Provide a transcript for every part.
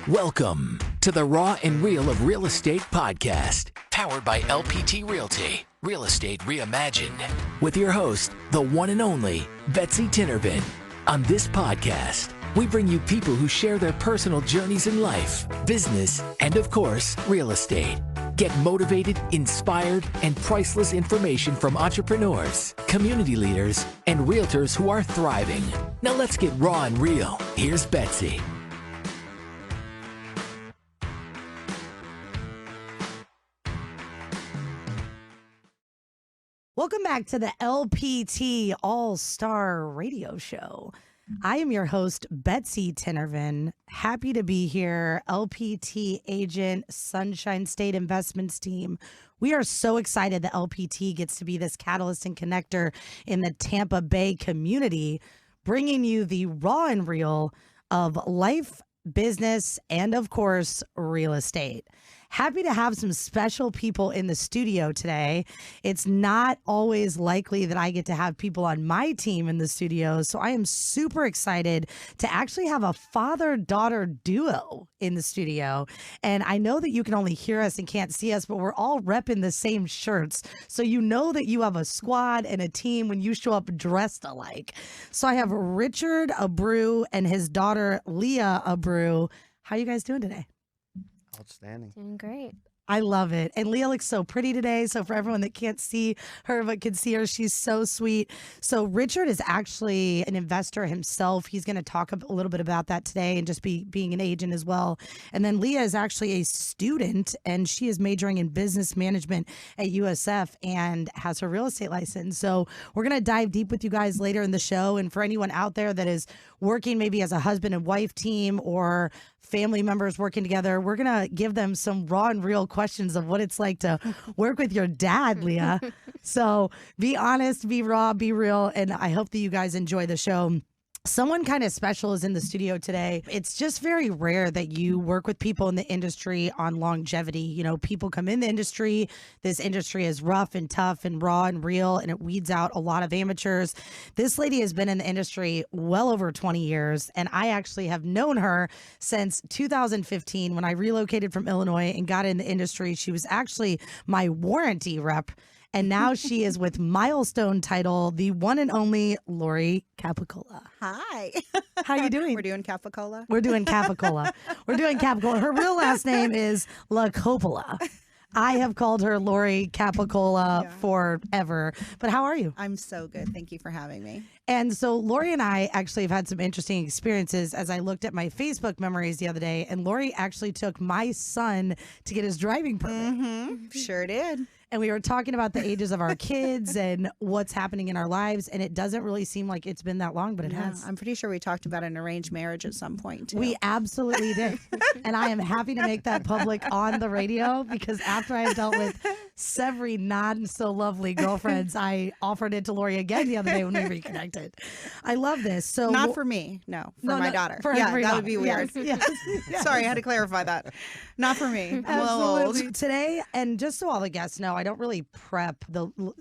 Welcome to the Raw and Real of Real Estate podcast, powered by LPT Realty, Real Estate Reimagined, with your host, the one and only Betsy Tinnervin. On this podcast, we bring you people who share their personal journeys in life, business, and of course, real estate. Get motivated, inspired, and priceless information from entrepreneurs, community leaders, and realtors who are thriving. Now let's get raw and real. Here's Betsy. Welcome back to the LPT All-Star Radio Show. I am your host, Betsy Tinnervin. Happy to be here. LPT agent, Sunshine State Investments team. We are so excited that LPT gets to be this catalyst and connector in the Tampa Bay community, bringing you the raw and real of life, business, and of course, real estate. Happy to have some special people in the studio today. It's not always likely that I get to have people on my team in the studio, so I am super excited to actually have a father-daughter duo in the studio. And I know that you can only hear us and can't see us, but we're all repping the same shirts, so you know that you have a squad and a team when you show up dressed alike. So I have Richard Abreu and his daughter, Leah Abreu. How are you guys doing today? Outstanding. Doing great. I love it. And Leah looks so pretty today. So for everyone that can't see her but can see her, she's so sweet. So Richard is actually an investor himself. He's going to talk a little bit about that today and just being an agent as well. And then Leah is actually a student, and she is majoring in business management at USF and has her real estate license. So we're going to dive deep with you guys later in the show. And for anyone out there that is working maybe as a husband and wife team or family members working together, we're going to give them some raw and real questions of what it's like to work with your dad, Leah. So be honest, be raw, be real, and I hope that you guys enjoy the show. Someone kind of special is in the studio today. It's just very rare that you work with people in the industry on longevity. You know, people come in the industry. This industry is rough and tough and raw and real, and it weeds out a lot of amateurs. This lady has been in the industry well over 20 years, and I actually have known her since 2015 when I relocated from Illinois and got in the industry. She was actually my warranty rep. And now she is with Milestone Title, the one and only Lori Capicola. Hi. How are you doing? We're doing Capicola. We're doing Capicola. We're doing Capicola. Her real last name is La Coppola. I have called her Lori Capicola forever. But how are you? I'm so good. Thank you for having me. And so Lori and I actually have had some interesting experiences as I looked at my Facebook memories the other day. And Lori actually took my son to get his driving permit. Mm-hmm. Sure did. And we were talking about the ages of our kids and what's happening in our lives. And it doesn't really seem like it's been that long, but it has. I'm pretty sure we talked about an arranged marriage at some point, too. We absolutely did. And I am happy to make that public on the radio because after I have dealt with several not-so-lovely girlfriends, I offered it to Lori again the other day when we reconnected. I love this. So Not for me. No, for my daughter. For that daughter. would be weird. Yes. Sorry, I had to clarify that. Not for me. I'm a little Absolutely. old. Today, and just so all the guests know, I don't really prep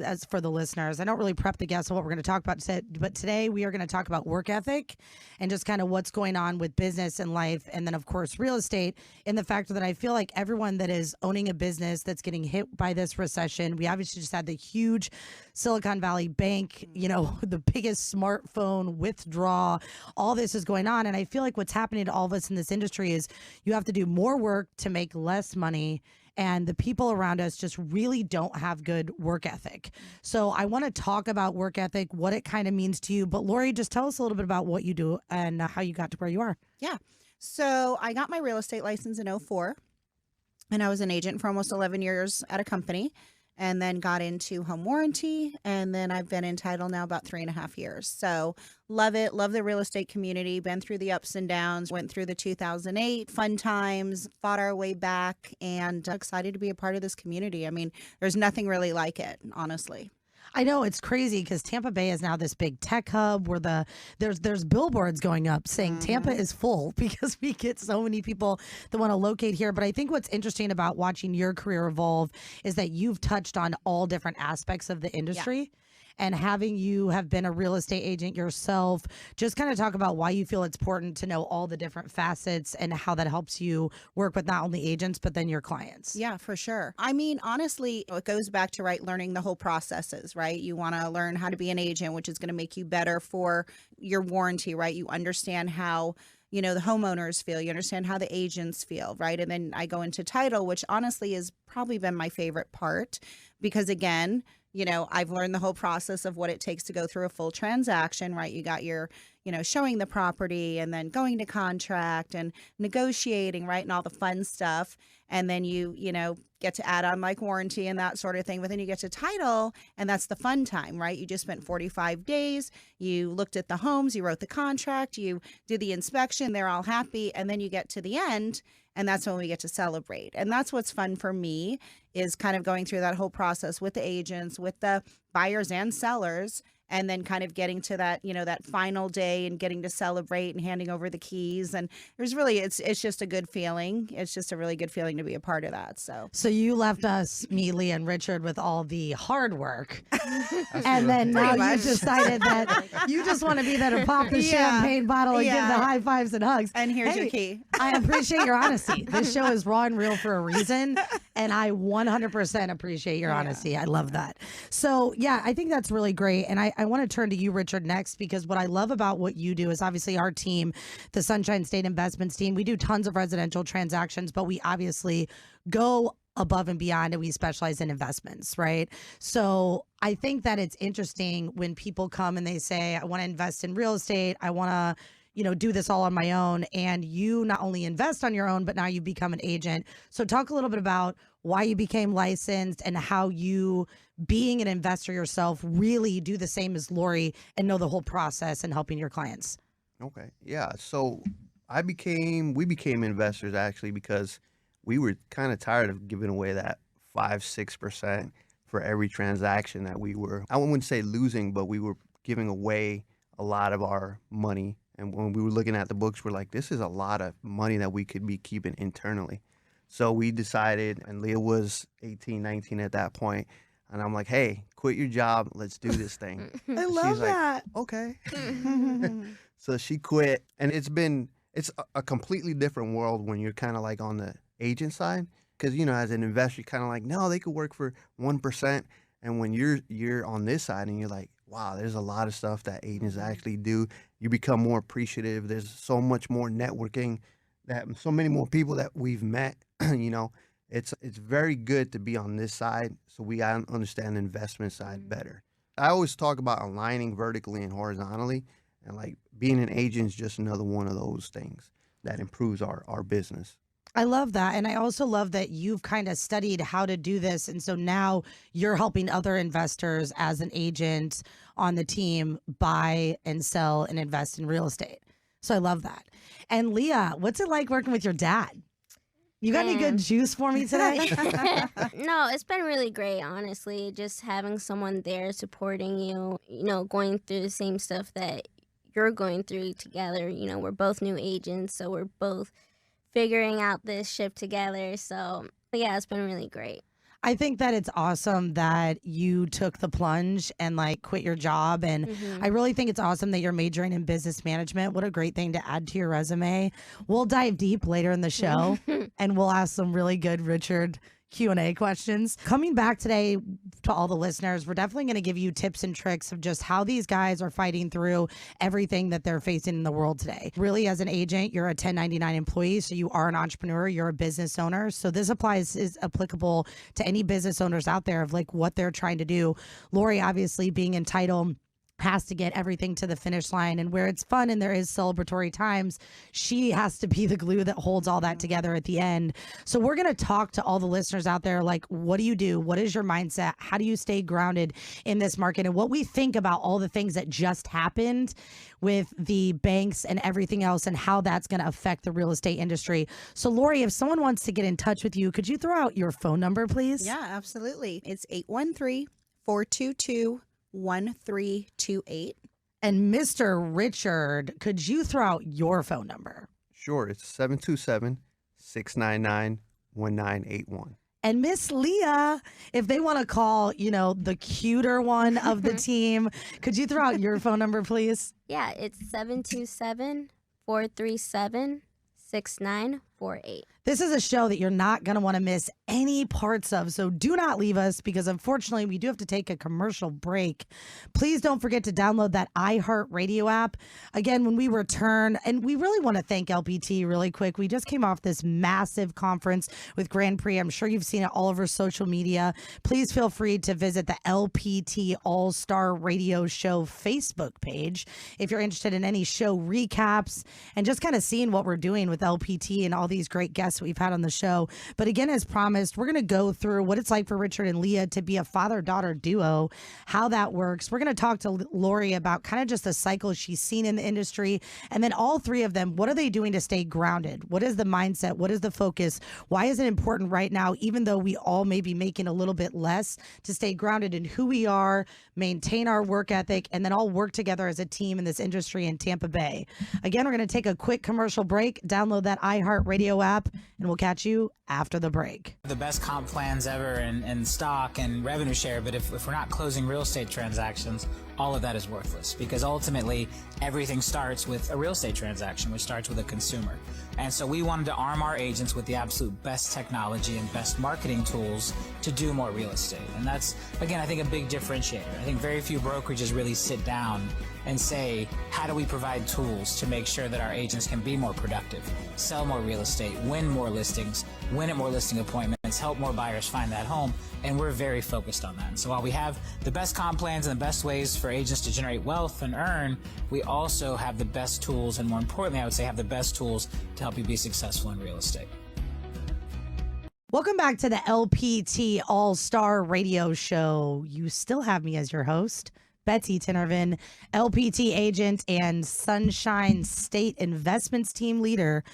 as for the listeners. I don't really prep the guests on what we're going to talk about today. But today we are going to talk about work ethic and just kind of what's going on with business and life, and then of course real estate. And the fact that I feel like everyone that is owning a business that's getting hit by this recession, we obviously just had the huge Silicon Valley Bank, you know, the biggest smartphone withdrawal. All this is going on, and I feel like what's happening to all of us in this industry is you have to do more work to make less money. And the people around us just really don't have good work ethic. So I want to talk about work ethic, what it kind of means to you. But Lori, just tell us a little bit about what you do and how you got to where you are. Yeah. So I got my real estate license in '04, and I was an agent for almost 11 years at a company, and then got into home warranty, and then I've been in title now about 3.5 years. So love it. Love the real estate community. Been through the ups and downs. Went through the 2008 fun times. Fought our way back, and excited to be a part of this community. I mean, there's nothing really like it, honestly. I know it's crazy because Tampa Bay is now this big tech hub where there's billboards going up saying Tampa is full because we get so many people that want to locate here. But I think what's interesting about watching your career evolve is that you've touched on all different aspects of the industry. and having you have been a real estate agent yourself, just kind of talk about why you feel it's important to know all the different facets and how that helps you work with not only agents, but then your clients. Yeah, for sure. I mean, honestly, it goes back to learning the whole processes, right? You want to learn how to be an agent, which is going to make you better for your warranty, right? You understand how the homeowners feel, you understand how the agents feel, right? And then I go into title, which honestly has probably been my favorite part because again, I've learned the whole process of what it takes to go through a full transaction, right? You got your, showing the property and then going to contract and negotiating, right? And all the fun stuff. And then you get to add on warranty and that sort of thing. But then you get to title and that's the fun time, right? You just spent 45 days. You looked at the homes, you wrote the contract, you did the inspection, they're all happy. And then you get to the end and that's when we get to celebrate. And that's what's fun for me is kind of going through that whole process with the agents, with the buyers and sellers, and then kind of getting to that, that final day and getting to celebrate and handing over the keys. And there's really, it's just a good feeling. It's just a really good feeling to be a part of that. So you left us, me, Leah, and Richard with all the hard work. And then now you decided that you just want to be there to pop the champagne bottle and give the high fives and hugs. And here's your key. I appreciate your honesty. This show is raw and real for a reason. And I 100% appreciate your honesty. I love that. So I think that's really great. And I want to turn to you, Richard, next, because what I love about what you do is obviously our team, the Sunshine State Investments team, we do tons of residential transactions, but we obviously go above and beyond and we specialize in investments, right? So I think that it's interesting when people come and they say, I want to invest in real estate. I want to do this all on my own. And you not only invest on your own, but now you become an agent. So talk a little bit about why you became licensed and how you, being an investor yourself, really do the same as Lori and know the whole process and helping your clients. Okay. Yeah. So we became investors actually because we were kind of tired of giving away that 5-6% for every transaction that I wouldn't say losing, but we were giving away a lot of our money. And when we were looking at the books, we're like, this is a lot of money that we could be keeping internally. So we decided, and Leah was 18, 19 at that point, and I'm like, hey, quit your job. Let's do this thing. I love that. Like, okay. So she quit. And it's a completely different world when you're kind of like on the agent side. Because, as an investor, you're kind of like, no, they could work for 1%. And when you're on this side and you're like, wow, there's a lot of stuff that agents actually do. You become more appreciative. There's so much more networking, that so many more people that we've met. It's very good to be on this side, so we understand the investment side better. I always talk about aligning vertically and horizontally, and being an agent is just another one of those things that improves our business. I love that. And I also love that you've kind of studied how to do this. And so now you're helping other investors as an agent on the team buy and sell and invest in real estate. So I love that. And Leah, what's it like working with your dad? You got any good juice for me today? No, it's been really great, honestly. Just having someone there supporting you, going through the same stuff that you're going through together. We're both new agents, so we're both figuring out this ship together. So, yeah, it's been really great. I think that it's awesome that you took the plunge and quit your job. And I really think it's awesome that you're majoring in business management. What a great thing to add to your resume. We'll dive deep later in the show and we'll ask some really good Richard Q&A questions. Coming back today to all the listeners, we're definitely going to give you tips and tricks of just how these guys are fighting through everything that they're facing in the world today. Really, as an agent, you're a 1099 employee, so you are an entrepreneur, you're a business owner. So this is applicable to any business owners out there of what they're trying to do. Lori, obviously, being in title, has to get everything to the finish line, and where it's fun and there is celebratory times, she has to be the glue that holds all that together at the end. So we're going to talk to all the listeners out there, what do you do? What is your mindset? How do you stay grounded in this market? And what we think about all the things that just happened with the banks and everything else and how that's going to affect the real estate industry. So Lori, if someone wants to get in touch with you, could you throw out your phone number, please? Yeah, absolutely. It's 813-422-1328. And Mr. Richard, could you throw out your phone number? Sure. It's 727-699-1981. and Miss Leah, if they want to call, the cuter one of the team, could you throw out your phone number, please? Yeah, it's 727-437-6948. This is a show that you're not going to want to miss any parts of, so do not leave us because unfortunately we do have to take a commercial break. Please don't forget to download that iHeartRadio app. Again, when we return, and we really want to thank LPT really quick. We just came off this massive conference with Grand Prix. I'm sure you've seen it all over social media. Please feel free to visit the LPT All-Star Radio Show Facebook page if you're interested in any show recaps and just kind of seeing what we're doing with LPT and all these great guests we've had on the show. But again, as promised, we're going to go through what it's like for Richard and Leah to be a father-daughter duo, how that works. We're going to talk to Lori about kind of just the cycle she's seen in the industry. And then all three of them, what are they doing to stay grounded? What is the mindset? What is the focus? Why is it important right now, even though we all may be making a little bit less, to stay grounded in who we are, maintain our work ethic, and then all work together as a team in this industry in Tampa Bay? Again, we're going to take a quick commercial break. Download that iHeartRadio app, and we'll catch you after the break. The best comp plans ever in stock and revenue share, but if we're not closing real estate transactions, all of that is worthless because ultimately everything starts with a real estate transaction, which starts with a consumer. And so we wanted to arm our agents with the absolute best technology and best marketing tools to do more real estate. And that's, again, I think a big differentiator. I think very few brokerages really sit down and say, how do we provide tools to make sure that our agents can be more productive, sell more real estate, win more listings, win at more listing appointments, help more buyers find that home, and we're very focused on that. And so while we have the best comp plans and the best ways for agents to generate wealth and earn, we also have the best tools, and more importantly, I would say have the best tools to help you be successful in real estate. Welcome back to the LPT All-Star Radio Show. You still have me as your host, Betsy Tinervin, LPT agent and Sunshine State Investments team leader.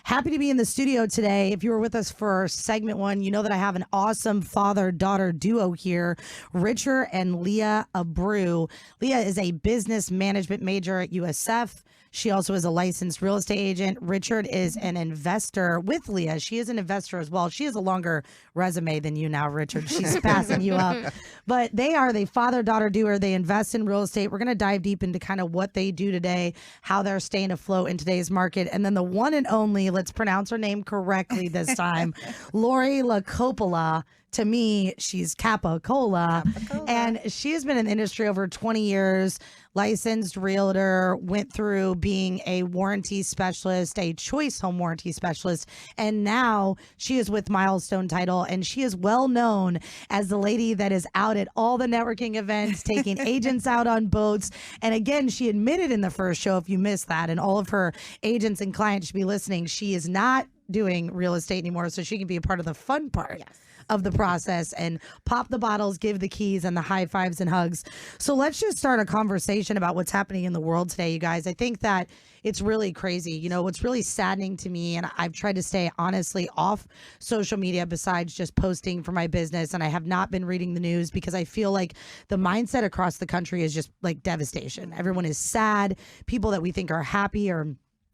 Happy to be in the studio today. If you were with us for segment one, you know that I have an awesome father-daughter duo here, Richard and Leah Abreu. Leah is a business management major at USF. She also is a licensed real estate agent. Richard is an investor with Leah. She is an investor as well. She has a longer resume than you now, Richard. She's passing you up. But they are the father-daughter duo. They invest in real estate. We're going to dive deep into kind of what they do today, how they're staying afloat in today's market. And then the one and only, let's pronounce her name correctly this time, Lori La Coppola. To me, she's Capicola. And she has been in the industry over 20 years, licensed realtor, went through being a warranty specialist, a choice home warranty specialist, and now she is with Milestone Title, and she is well known as the lady that is out at all the networking events, taking agents out on boats. And again, she admitted in the first show, if you missed that, and all of her agents and clients should be listening, she is not doing real estate anymore, so she can be a part of the fun part. Yes. Of the process and pop the bottles, give the keys, and the high fives and hugs. So let's just start a conversation about what's happening in the world today, you guys. I think that it's really crazy. You know, what's really saddening to me, and I've tried to stay honestly off social media besides just posting for my business, and I have not been reading the news because I feel like the mindset across the country is just like devastation. Everyone is sad. People that we think are happy are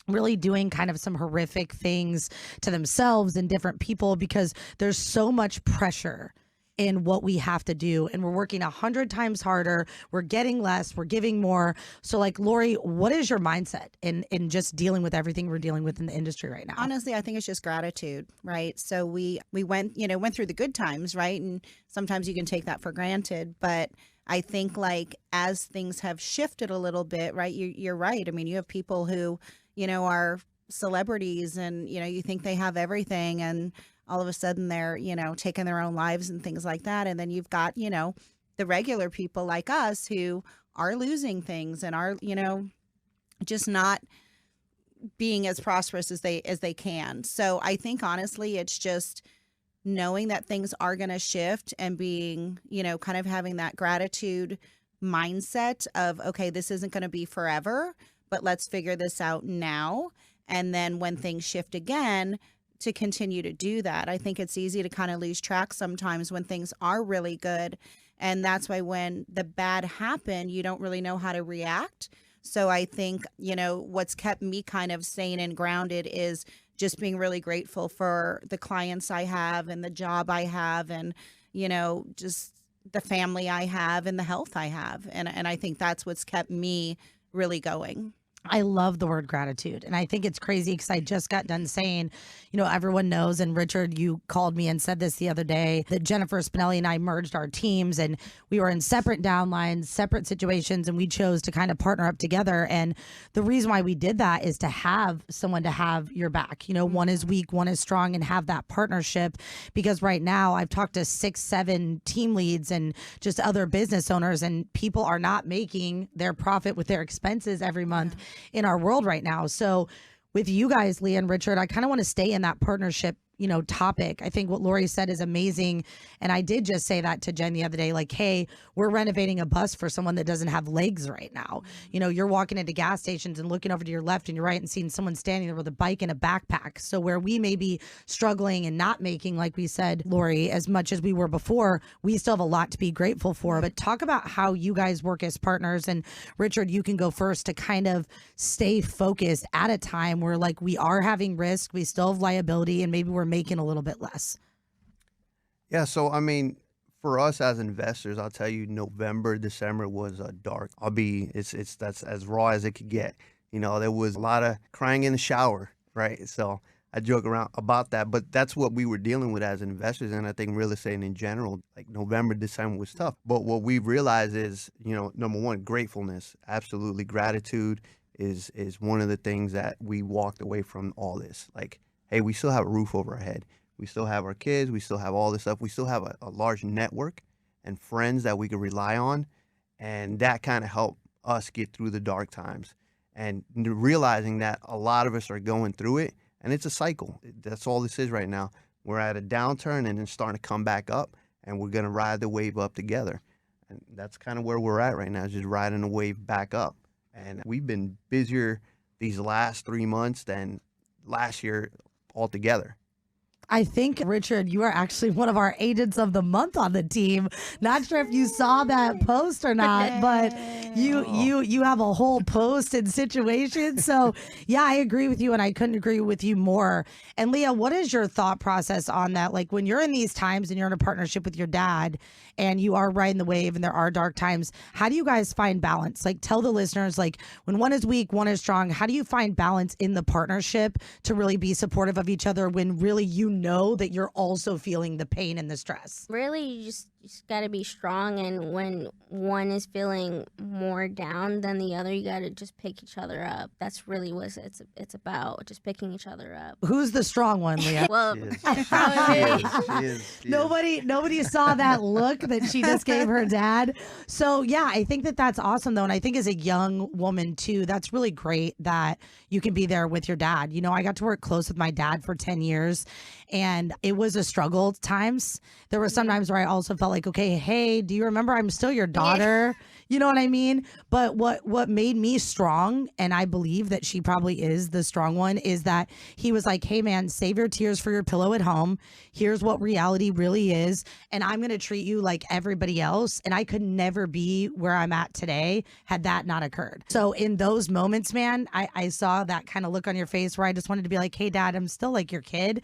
really doing kind of some horrific things to themselves and different people because there's so much pressure in what we have to do, and we're working 100 times harder. We're getting less, we're giving more. So like, Lori, what is your mindset in just dealing with everything we're dealing with in the industry right now? Honestly, I think it's just gratitude, right? So we went through the good times, right? And sometimes you can take that for granted, but I think like as things have shifted a little bit, right? You're right. I mean, you have people who, are celebrities and, you think they have everything and all of a sudden they're, taking their own lives and things like that. And then you've got, the regular people like us who are losing things and are, just not being as prosperous as they can. So I think honestly, it's just knowing that things are going to shift and being, kind of having that gratitude mindset of, okay, this isn't going to be forever, but let's figure this out now. And then when things shift again, to continue to do that. I think it's easy to kind of lose track sometimes when things are really good. And that's why when the bad happen, you don't really know how to react. So I think, what's kept me kind of sane and grounded is just being really grateful for the clients I have and the job I have and, just the family I have and the health I have. And I think that's what's kept me really going. I love the word gratitude. And I think it's crazy because I just got done saying, everyone knows, and Richard, you called me and said this the other day, that Jennifer Spinelli and I merged our teams and we were in separate downlines, separate situations, and we chose to kind of partner up together. And the reason why we did that is to have someone to have your back. One is weak, one is strong, and have that partnership. Because right now I've talked to 6, 7 team leads and just other business owners, and people are not making their profit with their expenses every month in our world right now. So with you guys, Leah and Richard, I kind of want to stay in that partnership, topic. I think what Lori said is amazing. And I did just say that to Jen the other day, like, hey, we're renovating a bus for someone that doesn't have legs right now. You're walking into gas stations and looking over to your left and your right and seeing someone standing there with a bike and a backpack. So where we may be struggling and not making, like we said, Lori, as much as we were before, we still have a lot to be grateful for. But talk about how you guys work as partners. And Richard, you can go first to kind of stay focused at a time where like we are having risk, we still have liability, and maybe we're making a little bit less. Yeah, so I mean, for us as investors, I'll tell you, November, December was dark. That's as raw as it could get. There was a lot of crying in the shower, right? So I joke around about that, but that's what we were dealing with as investors, and I think real estate in general, like November, December was tough. But what we've realized is, number one, gratefulness, absolutely. Gratitude is one of the things that we walked away from all this. Like, hey, we still have a roof over our head. We still have our kids. We still have all this stuff. We still have a large network and friends that we can rely on. And that kind of helped us get through the dark times. And realizing that a lot of us are going through it, and it's a cycle. That's all this is right now. We're at a downturn and then starting to come back up, and we're going to ride the wave up together. And that's kind of where we're at right now, just riding the wave back up. And we've been busier these last 3 months than last year altogether. I think, Richard, you are actually one of our agents of the month on the team. Not sure if you saw that post or not, but you have a whole post and situation. So yeah, I agree with you, and I couldn't agree with you more. And Leah, what is your thought process on that? Like when you're in these times and you're in a partnership with your dad and you are riding the wave and there are dark times, how do you guys find balance? Like tell the listeners, like when one is weak, one is strong, how do you find balance in the partnership to really be supportive of each other when really you know that you're also feeling the pain and the stress? Really, you just got to be strong, and when one is feeling more down than the other, you got to just pick each other up. That's really what it's about, just picking each other up. Who's the strong one, Leah? Well, She is. Nobody saw that look that she just gave her dad. So yeah, I think that's awesome though. And I think as a young woman too, that's really great that you can be there with your dad. I got to work close with my dad for 10 years and it was a struggle at times. There were some times where I also felt like, okay, hey, do you remember I'm still your daughter? You know what I mean? But what made me strong, and I believe that she probably is the strong one, is that he was like, hey man, save your tears for your pillow at home. Here's what reality really is. And I'm going to treat you like everybody else. And I could never be where I'm at today had that not occurred. So in those moments, man, I saw that kind of look on your face where I just wanted to be like, hey dad, I'm still like your kid.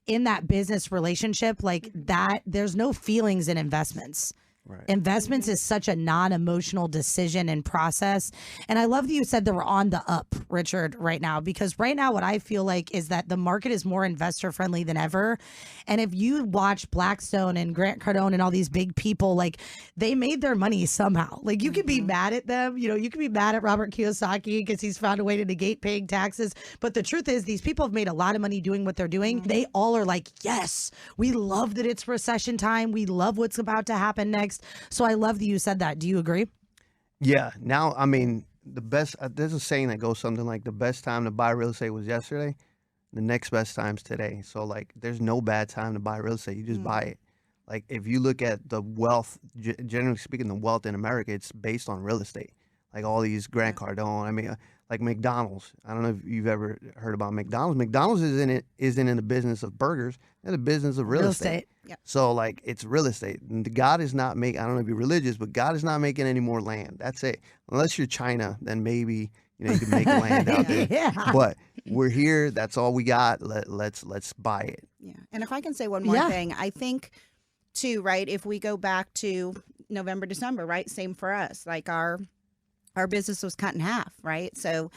In that business relationship, like that, there's no feelings in investments. Right. Investments is such a non-emotional decision and process. And I love that you said that we're on the up, Richard, right now, because right now what I feel like is that the market is more investor friendly than ever. And if you watch Blackstone and Grant Cardone and all these big people, like they made their money somehow. Like you can be mad at them. You can be mad at Robert Kiyosaki because he's found a way to negate paying taxes. But the truth is these people have made a lot of money doing what they're doing. They all are like, yes, we love that it's recession time. We love what's about to happen next. So I love that you said that. Do you agree? Yeah. Now, I mean, the best, there's a saying that goes something like the best time to buy real estate was yesterday. The next best time's today. So like, there's no bad time to buy real estate. You just buy it. Like if you look at the wealth, generally speaking, the wealth in America, it's based on real estate. Like all these Grant Cardone, I mean, like McDonald's. I don't know if you've ever heard about McDonald's. McDonald's isn't in the business of burgers. They're in the business of real estate. Yep. So like it's real estate. And God is not making, I don't know if you're religious, but God is not making any more land. That's it. Unless you're China, then maybe You know, you can make land out there. Yeah. But we're here. That's all we got. Let's buy it. Yeah. And if I can say one more Yeah. thing, I think too, right, if we go back to November, December, right? Same for us. Like our business was cut in half, right? So,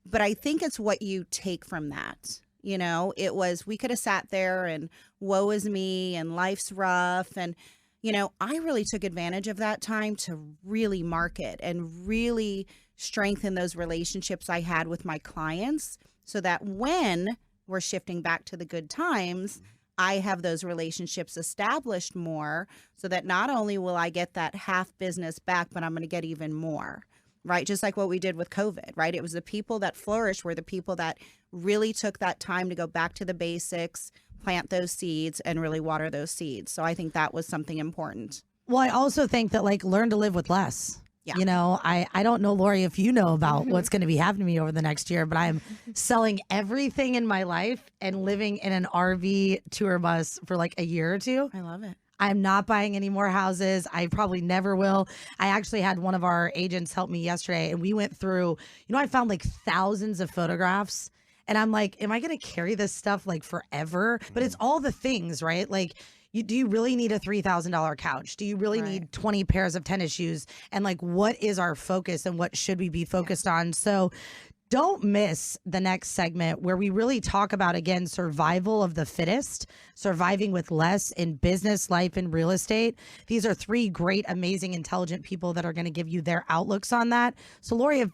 but I think it's what you take from that. You know, it was, we could have sat there and woe is me and life's rough. And, you know, I really took advantage of that time to really market and really strengthen those relationships I had with my clients so that when we're shifting back to the good times, I have those relationships established more so that not only will I get that half business back, but I'm going to get even more, right? Just like what we did with COVID, right? It was the people that flourished were the people that really took that time to go back to the basics, plant those seeds, and really water those seeds. So I think that was something important. Well, I also think that like learn to live with less. Yeah. You know, I don't know, Lori, if you know about what's going to be happening to me over the next year, but I'm selling everything in my life and living in an RV tour bus for like a year or two. I love it. I'm not buying any more houses. I probably never will. I actually had one of our agents help me yesterday and we went through, you know, I found like thousands of photographs and I'm like, am I going to carry this stuff like forever? But it's all the things, right? Like, do you really need a $3,000 couch? Do you really need 20 pairs of tennis shoes? And like, what is our focus and what should we be focused on? So don't miss the next segment where we really talk about, again, survival of the fittest, surviving with less in business, life, and real estate. These are three great, amazing, intelligent people that are going to give you their outlooks on that. So Lori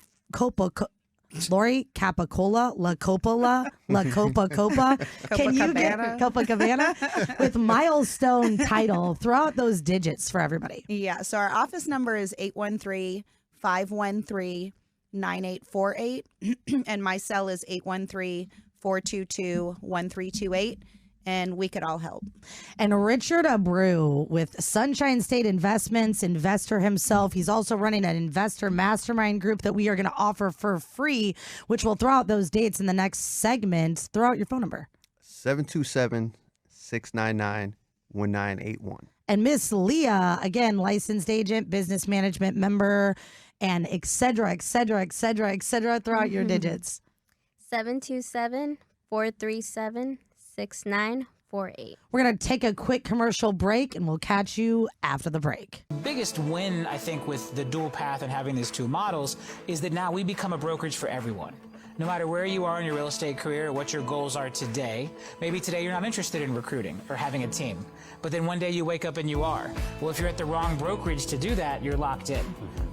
Capicola, La Coppola, La Copa Copa. Can you get Copacabana with milestone title? Throw out those digits for everybody. Yeah. So our office number is 813-513-9848. And my cell is 813-422-1328. And we could all help. And Richard Abreu with Sunshine State Investments, investor himself. He's also running an investor mastermind group that we are going to offer for free, which we'll throw out those dates in the next segment. Throw out your phone number. 727-699-1981. And Miss Leah, again, licensed agent, business management member, and et cetera, et cetera, et cetera, et cetera. Throw out your digits. 727-437-6948. We're going to take a quick commercial break and we'll catch you after the break. Biggest win, I think, with the dual path and having these two models is that now we become a brokerage for everyone. No matter where you are in your real estate career or what your goals are today, maybe today you're not interested in recruiting or having a team, but then one day you wake up and you are. Well, if you're at the wrong brokerage to do that, you're locked in.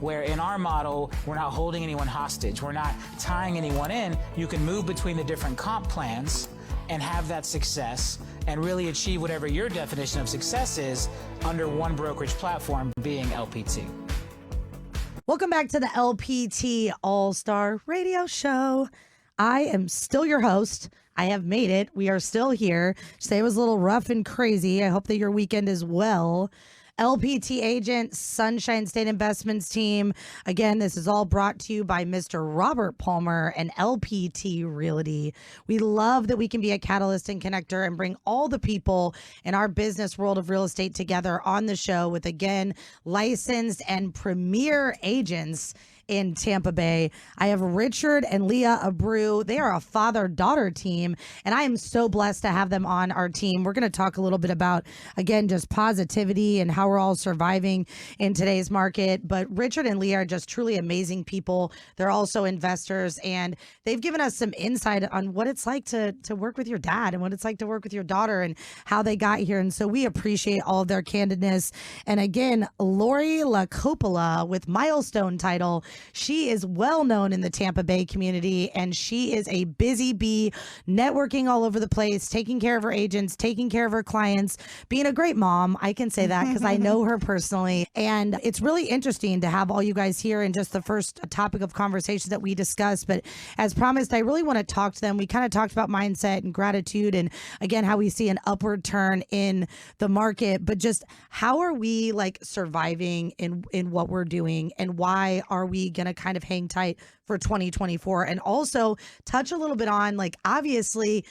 Where in our model, we're not holding anyone hostage. We're not tying anyone in. You can move between the different comp plans and have that success and really achieve whatever your definition of success is under one brokerage platform, being LPT. Welcome back to the LPT All-Star Radio Show. I am still your host. I have made it. We are still here. Today was a little rough and crazy. I hope that your weekend is well. LPT agent, Sunshine State Investments team. Again, this is all brought to you by Mr. Robert Palmer and LPT Realty. We love that we can be a catalyst and connector and bring all the people in our business world of real estate together on the show with, again, licensed and premier agents in Tampa Bay. I have Richard and Leah Abreu. They are a father-daughter team, and I am so blessed to have them on our team. We're going to talk a little bit about, again, just positivity and how we're all surviving in today's market. But Richard and Leah are just truly amazing people. They're also investors, and they've given us some insight on what it's like to work with your dad and what it's like to work with your daughter and how they got here. And so we appreciate all of their candidness. And again, Lori La Coppola with milestone title. She is well known in the Tampa Bay community, and she is a busy bee, networking all over the place, taking care of her agents, taking care of her clients, being a great mom. I can say that because I know her personally. And it's really interesting to have all you guys here in just the first topic of conversation that we discussed. But as promised, I really want to talk to them. We kind of talked about mindset and gratitude and, again, how we see an upward turn in the market. But just how are we like surviving in what we're doing, and why are we going to kind of hang tight for 2024? And also touch a little bit on, like, obviously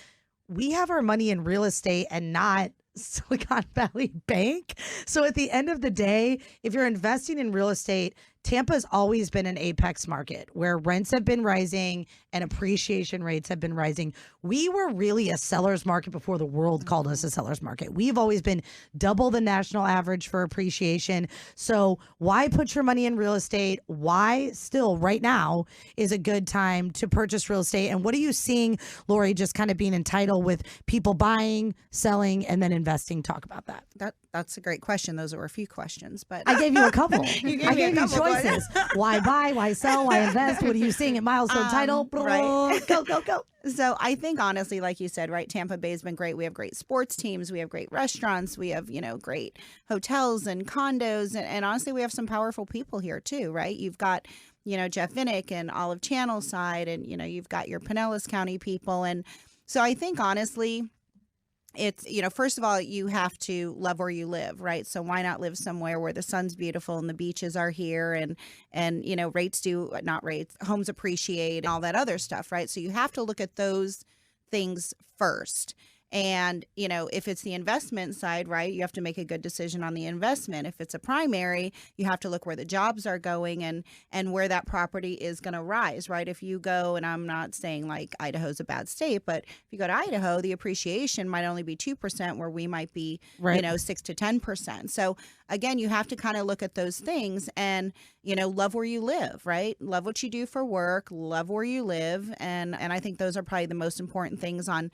we have our money in real estate and not Silicon Valley Bank. So at the end of the day, if you're investing in real estate, Tampa's always been an apex market where rents have been rising and appreciation rates have been rising. We were really a seller's market before the world called us a seller's market. We've always been double the national average for appreciation. So why put your money in real estate? Why still right now is a good time to purchase real estate? And what are you seeing, Lori, just kind of being entitled with people buying, selling, and then investing? Talk about that. That's a great question. Those were a few questions, but I gave you a couple. gave I me a gave you couple, choices. Why buy? Why sell? Why invest? What are you seeing at Milestone Title? right. Go, go, go. So I think honestly, like you said, right, Tampa Bay has been great. We have great sports teams. We have great restaurants. We have, great hotels and condos. And honestly, we have some powerful people here too, right? You've got, Jeff Vinnick and Olive Channel side, and, you've got your Pinellas County people. And so I think honestly, it's, first of all, you have to love where you live, right? So why not live somewhere where the sun's beautiful and the beaches are here and homes appreciate and all that other stuff, right? So you have to look at those things first. And, if it's the investment side, right, you have to make a good decision on the investment. If it's a primary, you have to look where the jobs are going and where that property is going to rise, right? If you go, and I'm not saying like Idaho's a bad state, but if you go to Idaho, the appreciation might only be 2% where we might be, 6 to 10%. So again, you have to kind of look at those things and, love where you live, right? Love what you do for work, love where you live. And I think those are probably the most important things on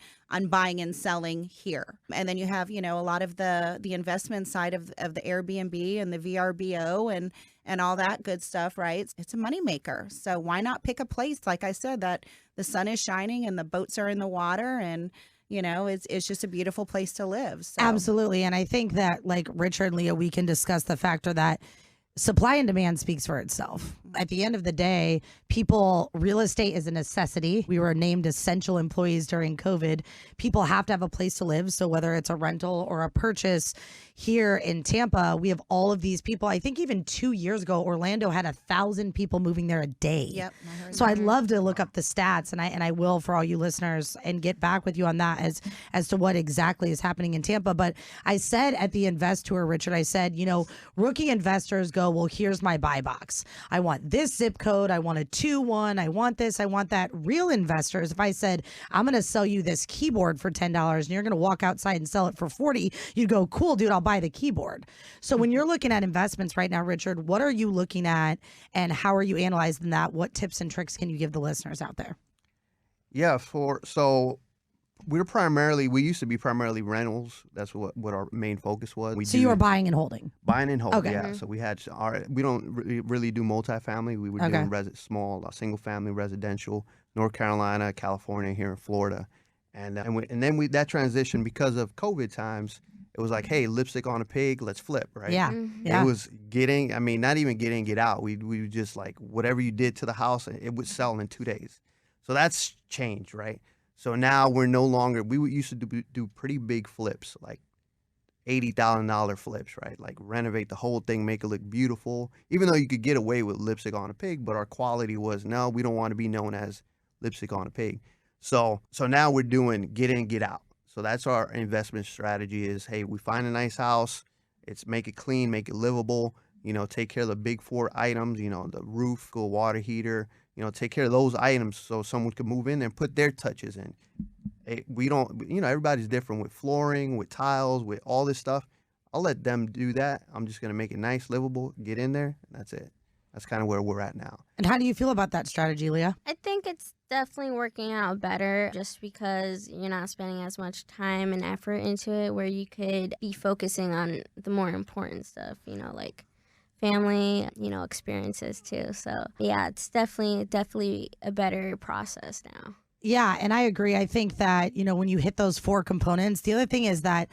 buying and selling here. And then you have, a lot of the investment side of the Airbnb and the VRBO and all that good stuff, right? It's a moneymaker. So why not pick a place, like I said, that the sun is shining and the boats are in the water and it's just a beautiful place to live. So. Absolutely. And I think that, like Richard and Leah, we can discuss the factor that supply and demand speaks for itself. At the end of the day, real estate is a necessity. We were named essential employees during COVID. People have to have a place to live. So whether it's a rental or a purchase, here in Tampa, we have all of these people. I think even 2 years ago, Orlando had 1,000 people moving there a day. Yep. So I'd love to look up the stats, and I will for all you listeners, and get back with you on that as to what exactly is happening in Tampa. But I said at the Invest Tour, Richard, I said, rookie investors go, well, here's my buy box. I want this zip code. I want a 2-1. I want this. I want that. Real investors, if I said, I'm going to sell you this keyboard for $10 and you're going to walk outside and sell it for $40, you'd go, cool, dude, I'll buy the keyboard. So when you're looking at investments right now, Richard, what are you looking at and how are you analyzing that? What tips and tricks can you give the listeners out there? Yeah, we used to be primarily rentals. That's what our main focus was. You were buying and holding? Buying and holding, Okay. yeah. So we don't really do multifamily. We were doing small, single family residential, North Carolina, California, here in Florida. And then that transition because of COVID times. It was like, hey, lipstick on a pig, let's flip, right? Yeah. It was not even get out. We just like whatever you did to the house, it would sell in 2 days. So that's changed, right? So now we used to do pretty big flips, like $80,000 flips, right? Like renovate the whole thing, make it look beautiful, even though you could get away with lipstick on a pig, but our quality was, no, we don't want to be known as lipstick on a pig. So now we're doing get in, get out. So that's our investment strategy is, hey, we find a nice house, make it clean, make it livable, take care of the big 4 items, the roof, cool water heater, take care of those items so someone can move in and put their touches in. We don't, everybody's different with flooring, with tiles, with all this stuff. I'll let them do that. I'm just going to make it nice, livable, get in there, and that's it. That's kind of where we're at now. And how do you feel about that strategy, Leah? I think it's definitely working out better just because you're not spending as much time and effort into it where you could be focusing on the more important stuff, like family, experiences too. So yeah, it's definitely a better process now. Yeah, and I agree. I think that, when you hit those 4 components, the other thing is that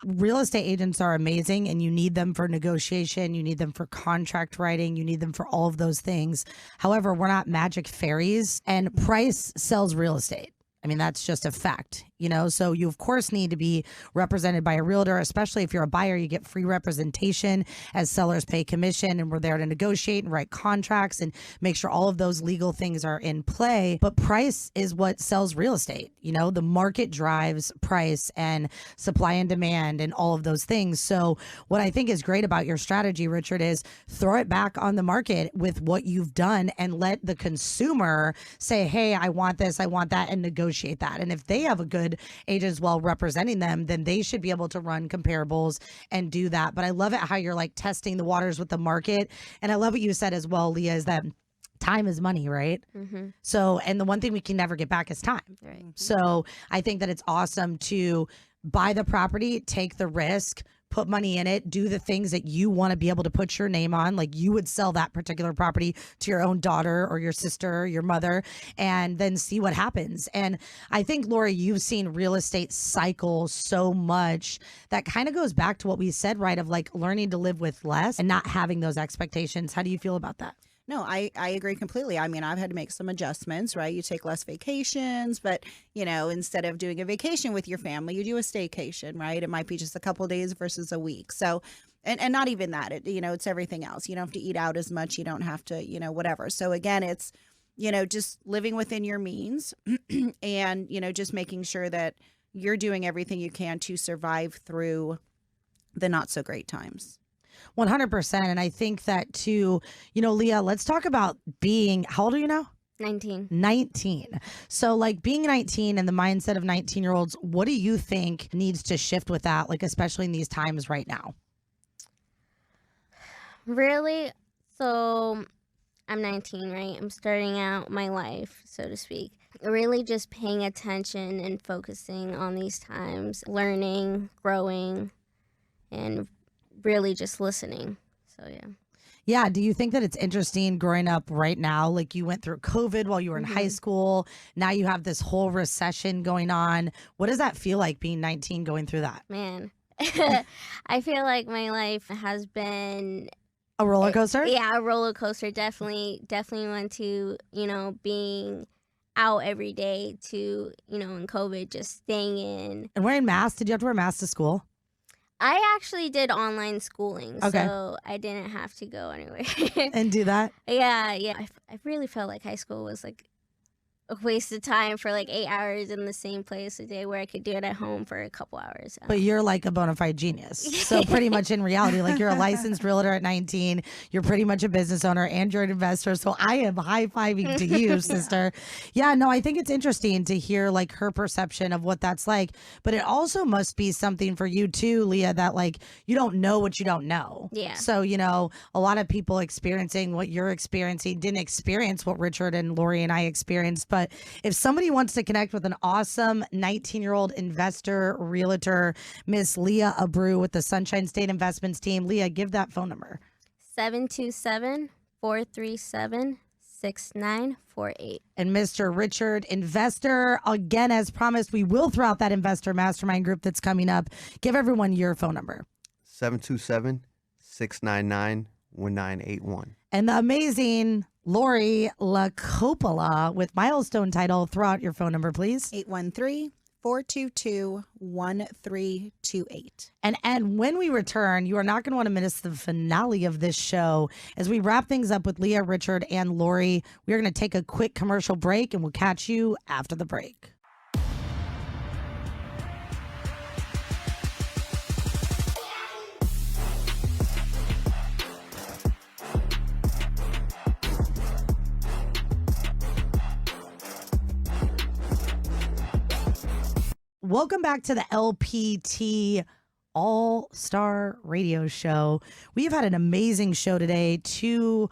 real estate agents are amazing and you need them for negotiation. You need them for contract writing. You need them for all of those things. However, we're not magic fairies and price sells real estate. I mean, that's just a fact, you know? So you, of course, need to be represented by a realtor, especially if you're a buyer. You get free representation as sellers pay commission, and we're there to negotiate and write contracts and make sure all of those legal things are in play. But price is what sells real estate. You know, the market drives price and supply and demand and all of those things. So what I think is great about your strategy, Richard, is throw it back on the market with what you've done and let the consumer say, hey, I want this, I want that, and negotiate that. And if they have a good agent as well representing them, then they should be able to run comparables and do that. But I love it how you're like testing the waters with the market. And I love what you said as well, Leah, is that time is money, right? So, and the one thing we can never get back is time. Right. So I think that it's awesome to buy the property, take the risk, put money in it, do the things that you want to be able to put your name on. Like you would sell that particular property to your own daughter or your sister or your mother, and then see what happens. And I think, Lori, you've seen real estate cycle so much that kind of goes back to what we said, right? Of like learning to live with less and not having those expectations. How do you feel about that? No, I agree completely. I mean, I've had to make some adjustments, right? You take less vacations, but, you know, instead of doing a vacation with your family, you do a staycation, right? It might be just a couple days versus a week. So, and not even that, it's everything else. You don't have to eat out as much. You don't have to, whatever. So again, it's, just living within your means and, just making sure that you're doing everything you can to survive through the not so great times. 100%. And I think that too, Leah, let's talk about being, how old are you now? 19. 19. So like being 19 and the mindset of 19-year-olds, what do you think needs to shift with that? Like, especially in these times right now? Really? So I'm 19, right? I'm starting out my life, so to speak. Really just paying attention and focusing on these times, learning, growing, and really just listening. So yeah. Yeah. Do you think that it's interesting growing up right now? Like you went through COVID while you were in high school. Now you have this whole recession going on. What does that feel like being 19 going through that? Man, I feel like my life has been a roller coaster? Yeah, a roller coaster. Definitely went to, being out every day to, in COVID, just staying in. And wearing masks. Did you have to wear masks to school? I actually did online schooling, okay. So I didn't have to go anywhere. And do that? Yeah. I really felt like high school was like a waste of time for like 8 hours in the same place a day where I could do it at home for a couple hours. But you're like a bona fide genius. So pretty much in reality, like you're a licensed realtor at 19, you're pretty much a business owner and you're an investor. So I am high-fiving to you, sister. Yeah, no, I think it's interesting to hear like her perception of what that's like. But it also must be something for you too, Leah, that like you don't know what you don't know. Yeah. So, a lot of people experiencing what you're experiencing didn't experience what Richard and Lori and I experienced. But if somebody wants to connect with an awesome 19-year-old investor, realtor, Miss Leah Abreu with the Sunshine State Investments team, Leah, give that phone number. 727-437-6948. And Mr. Richard, investor, again, as promised, we will throw out that investor mastermind group that's coming up. Give everyone your phone number. 727-699-1981. And the amazing Lori La Coppola with milestone title. Throw out your phone number, please. 813-422-1328. And when we return, you are not going to want to miss the finale of this show. As we wrap things up with Leah, Richard, and Lori, we are going to take a quick commercial break, and we'll catch you after the break. Welcome back to the LPT All-Star Radio Show. We've had an amazing show today. Two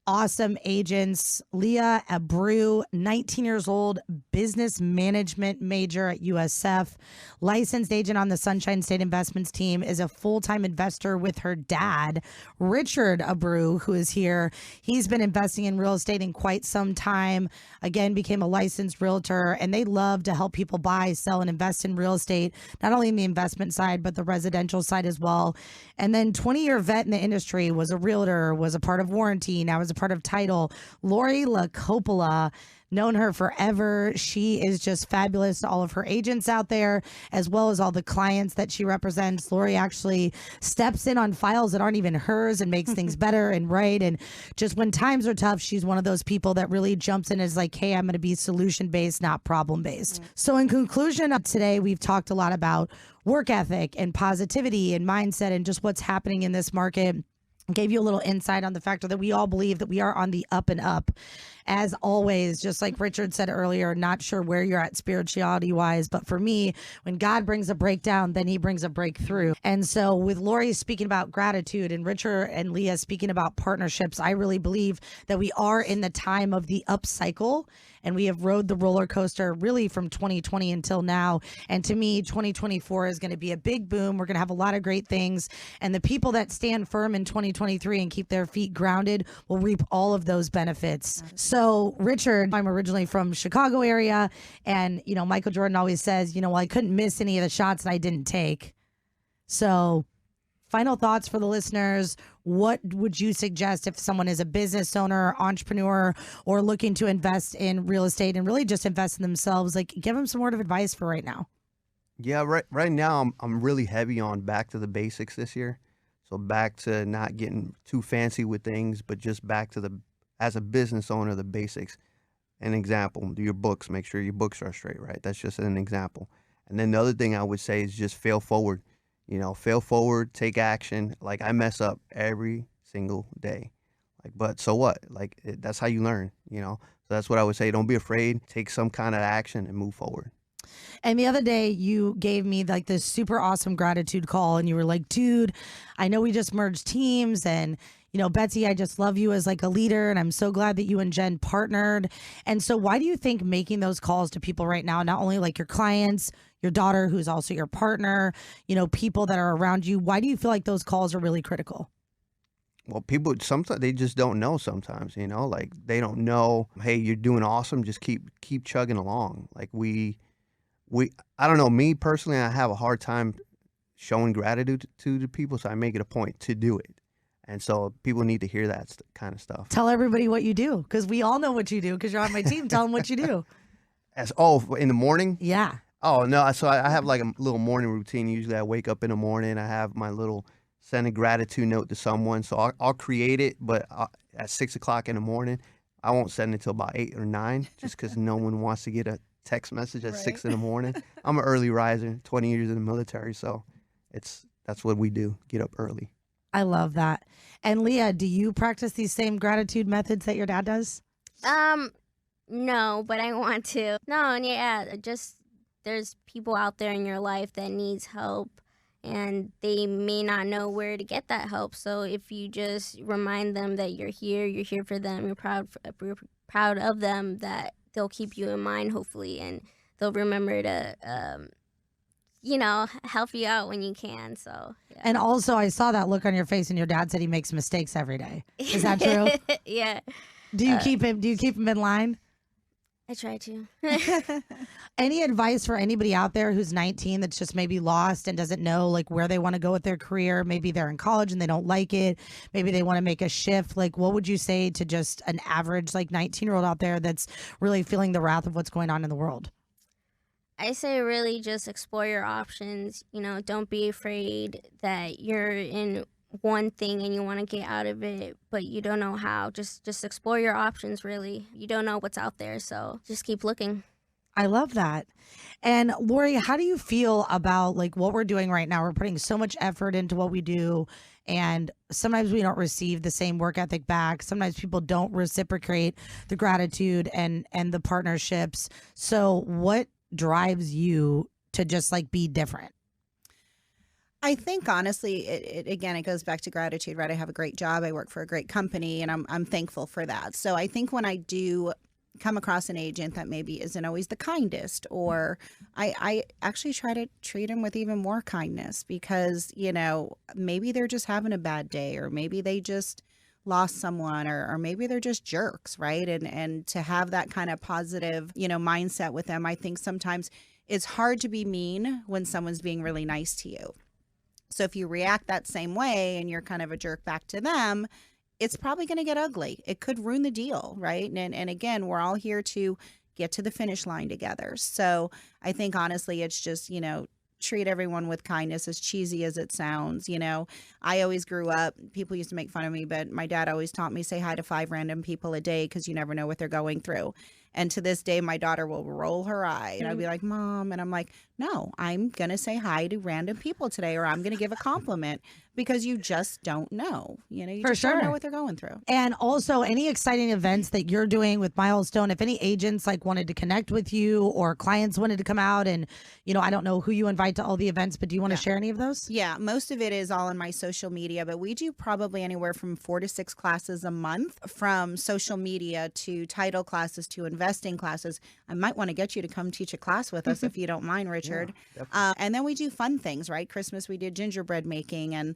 awesome agents. Leah Abreu, 19 years old, business management major at USF, licensed agent on the Sunshine State Investments team, is a full-time investor with her dad, Richard Abreu, who is here. He's been investing in real estate in quite some time. Again, became a licensed realtor, and they love to help people buy, sell, and invest in real estate, not only in the investment side, but the residential side as well. And then 20-year vet in the industry, was a realtor, was a part of warranty, now is a part of title. Lori La Coppola, known her forever. She is just fabulous to all of her agents out there, as well as all the clients that she represents. Lori actually steps in on files that aren't even hers and makes things better and right. And just when times are tough, she's one of those people that really jumps in and is like, hey, I'm going to be solution based, not problem based. So in conclusion, today we've talked a lot about work ethic and positivity and mindset and just what's happening in this market. Gave you a little insight on the factor that we all believe that we are on the up and up. As always, just like Richard said earlier, not sure where you're at spirituality wise, but for me, when God brings a breakdown, then he brings a breakthrough. And so with Lori speaking about gratitude and Richard and Leah speaking about partnerships, I really believe that we are in the time of the up cycle. And we have rode the roller coaster really from 2020 until now. And to me, 2024 is going to be a big boom. We're going to have a lot of great things. And the people that stand firm in 2023 and keep their feet grounded will reap all of those benefits. So, Richard, I'm originally from Chicago area. And, you know, Michael Jordan always says, you know, well, I couldn't miss any of the shots that I didn't take. So, final thoughts for the listeners. What would you suggest if someone is a business owner, entrepreneur, or looking to invest in real estate and really just invest in themselves? Like, give them some word of advice for right now. Yeah, right now I'm really heavy on back to the basics this year. So back to not getting too fancy with things, but just back to as a business owner, the basics. An example, do your books, make sure your books are straight, right? That's just an example. And then the other thing I would say is just fail forward. You know, fail forward, take action. Like, I mess up every single day. Like, but so what? Like, that's how you learn, you know? So that's what I would say. Don't be afraid. Take some kind of action and move forward. And the other day you gave me like this super awesome gratitude call and you were like, dude, I know we just merged teams and, you know, Betsy, I just love you as like a leader and I'm so glad that you and Jen partnered. And so why do you think making those calls to people right now, not only like your clients, your daughter, who's also your partner, you know, people that are around you, why do you feel like those calls are really critical? Well, people, sometimes they just don't know sometimes, you know, like they don't know, hey, you're doing awesome. Just keep chugging along. Like I don't know, me personally, I have a hard time showing gratitude to the people. So I make it a point to do it. And so people need to hear that kind of stuff. Tell everybody what you do, because we all know what you do because you're on my team. Tell them what you do. In the morning? Yeah. Oh, no. So I have like a little morning routine. Usually I wake up in the morning. I have my little send a gratitude note to someone. So I'll create it, but at 6 o'clock in the morning, I won't send it until about 8 or 9 just because no one wants to get a text message at 6 in the morning. I'm an early riser, 20 years in the military. So that's what we do, get up early. I love that. And Leah, do you practice these same gratitude methods that your dad does? No, but I want to. No, and yeah, just there's people out there in your life that needs help and they may not know where to get that help. So if you just remind them that you're here for them, you're proud of them, that they'll keep you in mind, hopefully, and they'll remember to help you out when you can. So yeah. And also I saw that look on your face and your dad said he makes mistakes every day. Is that true? Yeah. Do you keep him in line? I try to. Any advice for anybody out there who's 19 that's just maybe lost and doesn't know like where they want to go with their career? Maybe they're in college and they don't like it. Maybe they want to make a shift. Like, what would you say to just an average like 19-year-old out there that's really feeling the wrath of what's going on in the world? I say really just explore your options. You know, don't be afraid that you're in one thing and you want to get out of it, but you don't know how. Just explore your options, really. You don't know what's out there, so just keep looking. I love that. And Lori, how do you feel about like what we're doing right now? We're putting so much effort into what we do, and sometimes we don't receive the same work ethic back. Sometimes people don't reciprocate the gratitude and the partnerships. So what drives you to just like be different? I think honestly, it goes back to gratitude, right? I have a great job. I work for a great company and I'm thankful for that. So I think when I do come across an agent that maybe isn't always the kindest, or I actually try to treat them with even more kindness because, you know, maybe they're just having a bad day, or maybe they just lost someone, or maybe they're just jerks, right? And to have that kind of positive, you know, mindset with them, I think sometimes it's hard to be mean when someone's being really nice to you. So if you react that same way and you're kind of a jerk back to them, it's probably going to get ugly. It could ruin the deal, right? And again, we're all here to get to the finish line together. So I think honestly, it's just, treat everyone with kindness, as cheesy as it sounds. I always grew up, people used to make fun of me, but my dad always taught me, say hi to 5 random people a day because you never know what they're going through. And to this day, my daughter will roll her eye and I'll be like, Mom, and I'm like, no, I'm going to say hi to random people today, or I'm going to give a compliment, because you just don't know. You For just sure. don't know what they're going through. And also any exciting events that you're doing with Milestone, if any agents wanted to connect with you or clients wanted to come out and, I don't know who you invite to all the events, but do you want to share any of those? Yeah, most of it is all on my social media, but we do probably anywhere from 4 to 6 classes a month, from social media to title classes to investing classes. I might want to get you to come teach a class with us if you don't mind, Richard. And then we do fun things, right? Christmas, we did gingerbread making, and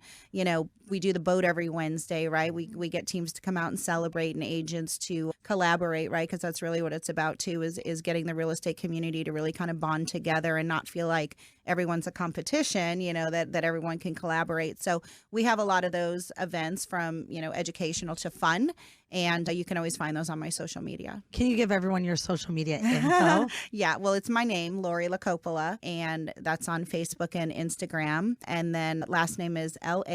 we do the boat every Wednesday, right? We get teams to come out and celebrate, and agents to collaborate, right? Because that's really what it's about too, is getting the real estate community to really kind of bond together and not feel like everyone's a competition, that everyone can collaborate. So we have a lot of those events, from, educational to fun. And you can always find those on my social media. Can you give everyone your social media info? Yeah, well, it's my name, Lori LaCoppola, and that's on Facebook and Instagram. And then last name is LaCoppola.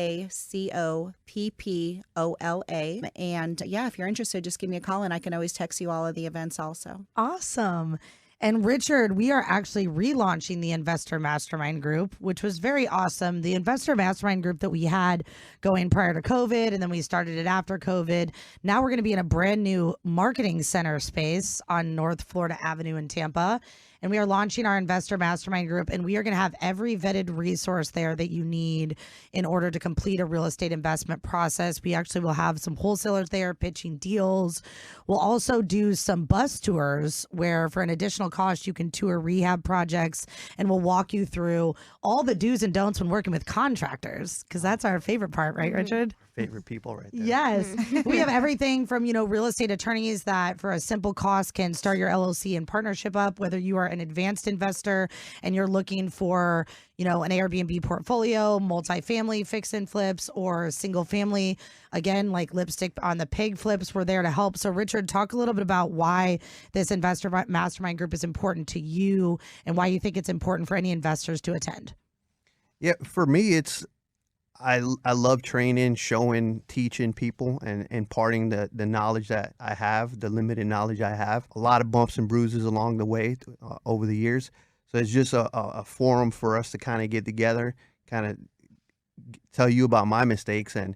And yeah, if you're interested, just give me a call and I can always text you all of the events also. Awesome. And Richard, we are actually relaunching the Investor Mastermind Group, which was very awesome. The Investor Mastermind Group that we had going prior to COVID, and then we started it after COVID. Now we're going to be in a brand new marketing center space on North Florida Avenue in Tampa. And we are launching our Investor Mastermind Group, and we are going to have every vetted resource there that you need in order to complete a real estate investment process. We actually will have some wholesalers there pitching deals. We'll also do some bus tours where, for an additional cost, you can tour rehab projects, and we'll walk you through all the do's and don'ts when working with contractors, because that's our favorite part, right, Richard? Favorite people right there. Yes. We have everything from, real estate attorneys that for a simple cost can start your LLC and partnership up, whether you are an advanced investor and you're looking for, an Airbnb portfolio, multifamily fix and flips, or single family, again, like lipstick on the pig flips. We're there to help. So Richard, talk a little bit about why this Investor Mastermind Group is important to you and why you think it's important for any investors to attend. Yeah, for me, I love training, showing, teaching people, and imparting the knowledge that I have, the limited knowledge I have. A lot of bumps and bruises along the way over the years. So it's just a forum for us to kind of get together, kind of tell you about my mistakes. And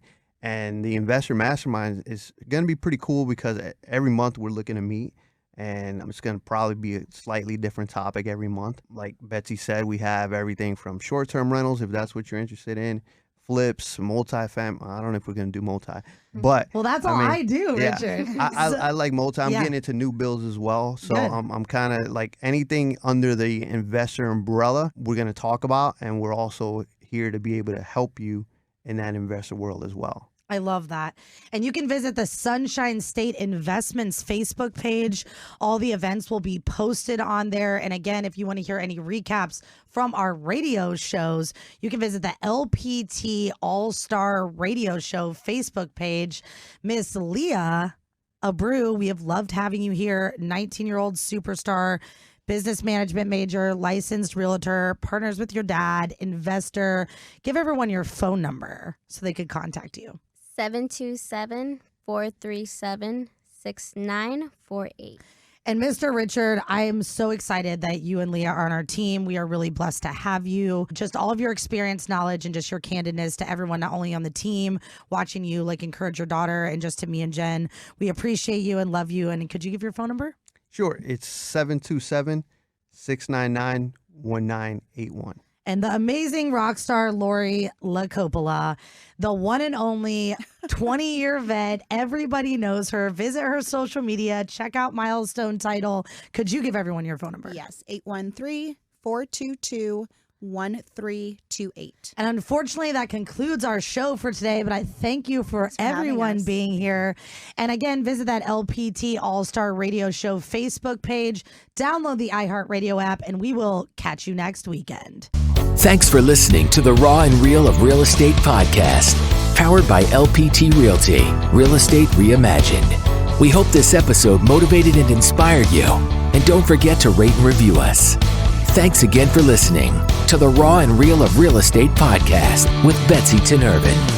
the Investor Mastermind is going to be pretty cool because every month we're looking to meet. And it's going to probably be a slightly different topic every month. Like Betsy said, we have everything from short-term rentals, if that's what you're interested in, flips, multifamily. I don't know if we're going to do multi, but well, that's all I do, Richard. I like multi. I'm getting into new builds as well. So I'm kind of like anything under the investor umbrella we're going to talk about. And we're also here to be able to help you in that investor world as well. I love that. And you can visit the Sunshine State Investments Facebook page. All the events will be posted on there. And again, if you want to hear any recaps from our radio shows, you can visit the LPT All-Star Radio Show Facebook page. Miss Leah Abreu, we have loved having you here. 19-year-old superstar, business management major, licensed realtor, partners with your dad, investor. Give everyone your phone number so they could contact you. 727-437-6948. And Mr. Richard, I am so excited that you and Leah are on our team. We are really blessed to have you. Just all of your experience, knowledge, and just your candidness to everyone, not only on the team, watching you encourage your daughter, and just to me and Jen. We appreciate you and love you. And could you give your phone number? Sure. It's 727-699-1981. And the amazing rock star Lori LaCoppola, the one and only 20-year vet. Everybody knows her. Visit her social media. Check out Milestone Title. Could you give everyone your phone number? Yes, 813-422-1328. And unfortunately, that concludes our show for today, but I thank you for everyone being here. And again, visit that LPT All-Star Radio Show Facebook page, download the iHeartRadio app, and we will catch you next weekend. Thanks for listening to the Raw and Real of Real Estate podcast. powered by LPT Realty, Real Estate Reimagined. We hope this episode motivated and inspired you. And don't forget to rate and review us. Thanks again for listening to the Raw and Real of Real Estate podcast with Betsy Tinervin.